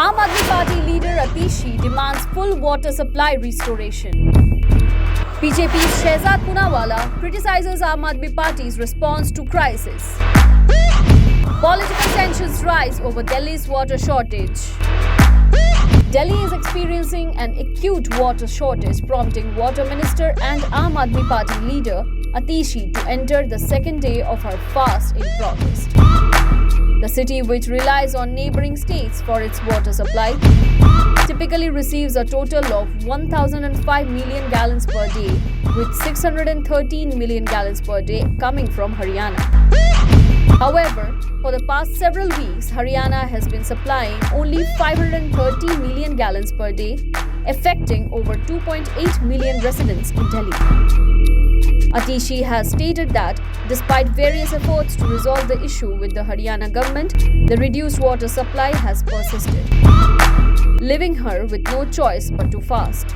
Aam Aadmi Party leader Atishi demands full water supply restoration. BJP's Shehzad Poonawalla criticizes Aam Aadmi Party's response to crisis. Political tensions rise over Delhi's water shortage. Delhi is experiencing an acute water shortage, prompting Water Minister and Aam Aadmi Party leader Atishi to enter the second day of her fast in protest. The city, which relies on neighboring states for its water supply, typically receives a total of 1,005 million gallons per day, with 613 million gallons per day coming from Haryana. However, for the past several weeks, Haryana has been supplying only 530 million gallons per day, affecting over 2.8 million residents in Delhi. Atishi has stated that despite various efforts to resolve the issue with the Haryana government, the reduced water supply has persisted, leaving her with no choice but to fast.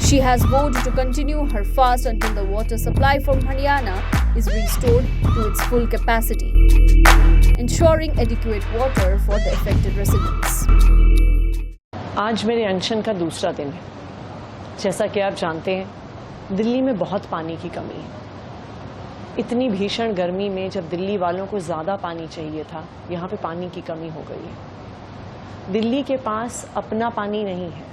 She has vowed to continue her fast until the water supply from Haryana is restored to its full capacity, ensuring adequate water for the affected residents. आज मेरे अनशन का दूसरा दिन है। जैसा कि आप जानते हैं, दिल्ली में बहुत पानी की कमी है। इतनी भीषण गर्मी में जब दिल्ली वालों को ज़्यादा पानी चाहिए था, यहाँ पे पानी की कमी हो गई है। दिल्ली के पास अपना पानी नहीं है।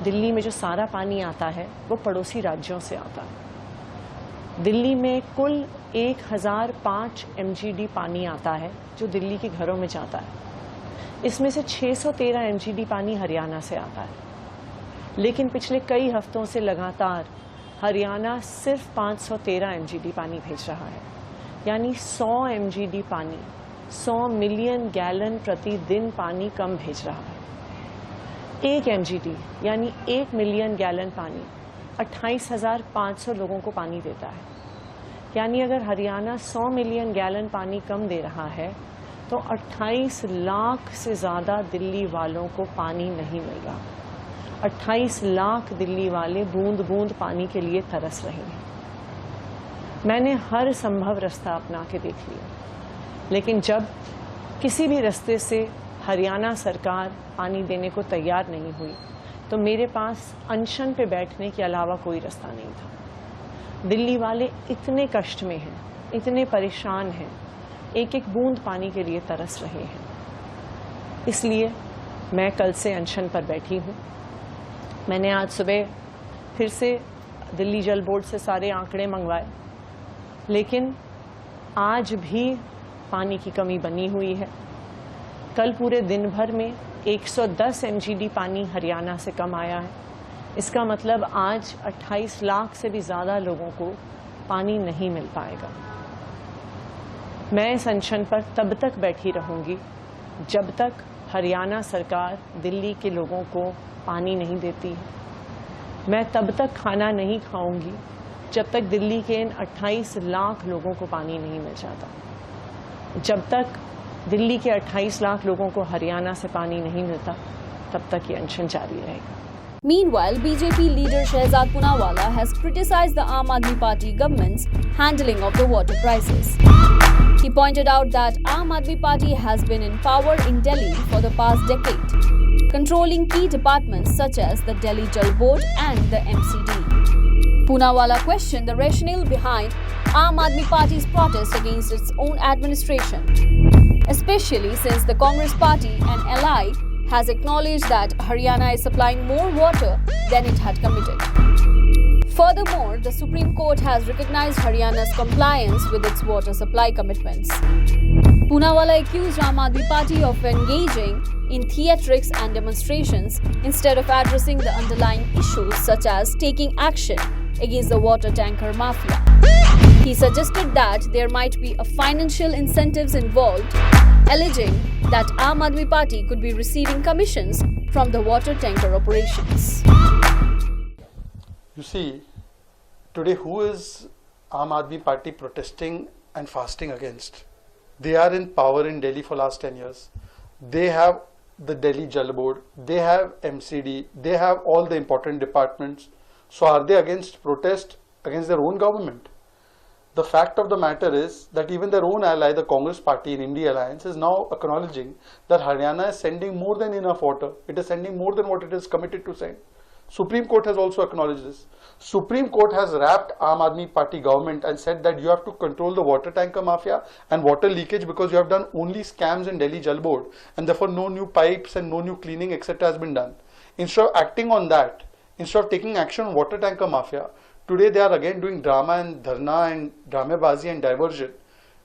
दिल्ली में जो सारा पानी आता है वो पड़ोसी राज्यों से आता है। दिल्ली में कुल 1005 MGD पानी आता है जो दिल्ली के घरों में जाता है। इसमें से 613 MGD पानी हरियाणा से आता है। लेकिन पिछले कई हफ्तों से लगातार हरियाणा सिर्फ 513 MGD पानी भेज रहा है, यानी 100 MGD पानी, 100 मिलियन गैलन प्रतिदिन पानी कम भेज रहा है। 1 MGD यानी 1 मिलियन गैलन पानी 28,500 लोगों को पानी देता है। यानी अगर हरियाणा 100 मिलियन गैलन पानी कम दे रहा है तो 28 लाख से ज़्यादा दिल्ली वालों को पानी नहीं मिल रहा। 28 लाख दिल्ली वाले बूंद बूंद पानी के लिए तरस रहे हैं। मैंने हर संभव रास्ता अपना के देख लिया, लेकिन जब किसी भी रास्ते से हरियाणा सरकार पानी देने को तैयार नहीं हुई तो मेरे पास अनशन पे बैठने के अलावा कोई रास्ता नहीं था। दिल्ली वाले इतने कष्ट में हैं, इतने परेशान हैं, एक एक बूंद पानी के लिए तरस रहे हैं। इसलिए मैं कल से अनशन पर बैठी हूँ। मैंने आज सुबह फिर से दिल्ली जल बोर्ड से सारे आंकड़े मंगवाए, लेकिन आज भी पानी की कमी बनी हुई है। कल पूरे दिन भर में 110 MGD पानी हरियाणा से कम आया है। इसका मतलब आज 28 लाख से भी ज़्यादा लोगों को पानी नहीं मिल पाएगा। मैं इस अनशन पर तब तक बैठी रहूँगी जब तक हरियाणा सरकार दिल्ली के लोगों को पानी नहीं देती है। मैं तब तक खाना नहीं खाऊंगी जब तक दिल्ली के इन 28 लाख लोगों को पानी नहीं मिल जाता। जब तक दिल्ली के 28 लाख लोगों को हरियाणा से पानी नहीं मिलता, तब तक ये अनशन जारी रहेगा। Meanwhile, BJP leader Shehzad Poonawalla has criticized the Aam Aadmi Party government's handling of the water crisis. He pointed out that Aam Aadmi Party has been in power in Delhi for the past decade, controlling key departments such as the Delhi Jal Board and the MCD. Poonawalla questioned the rationale behind Aam Aadmi Party's protest against its own administration, especially since the Congress Party, an ally, has acknowledged that Haryana is supplying more water than it had committed. Furthermore, the Supreme Court has recognized Haryana's compliance with its water supply commitments. Poonawalla accused Aam Aadmi Party of engaging in theatrics and demonstrations instead of addressing the underlying issues such as taking action against the water tanker mafia. He suggested that there might be a financial incentives involved, alleging that Aam Aadmi Party could be receiving commissions from the water tanker operations. You see, today who is Aam Aadmi Party protesting and fasting against? They are in power in Delhi for last 10 years. They have the Delhi Jal Board, they have MCD, they have all the important departments. So are they against protest against their own government? The fact of the matter is that even their own ally, the Congress party in India Alliance, is now acknowledging that Haryana is sending more than enough water. It is sending more than what it is committed to send. Supreme Court has also acknowledged this. Supreme Court has wrapped Aam Aadmi Party government and said that you have to control the water tanker mafia and water leakage because you have done only scams in Delhi Jal Board, and therefore no new pipes and no new cleaning etc. has been done. Instead of acting on that, instead of taking action on water tanker mafia, today they are again doing drama and dharna and dramabazi and diversion.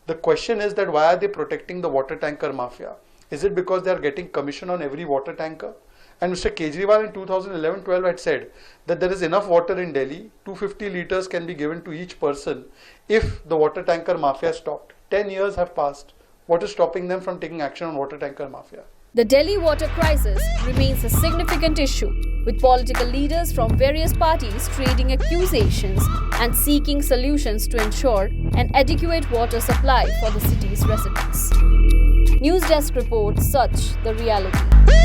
The question is that why are they protecting the water tanker mafia? Is it because they are getting commission on every water tanker? And Mr. Kejriwal in 2011-12 had said that there is enough water in Delhi, 250 liters can be given to each person if the water tanker mafia stopped. 10 years have passed. What is stopping them from taking action on water tanker mafia? The Delhi water crisis remains a significant issue, with political leaders from various parties trading accusations and seeking solutions to ensure an adequate water supply for the city's residents. News Desk reports such the reality.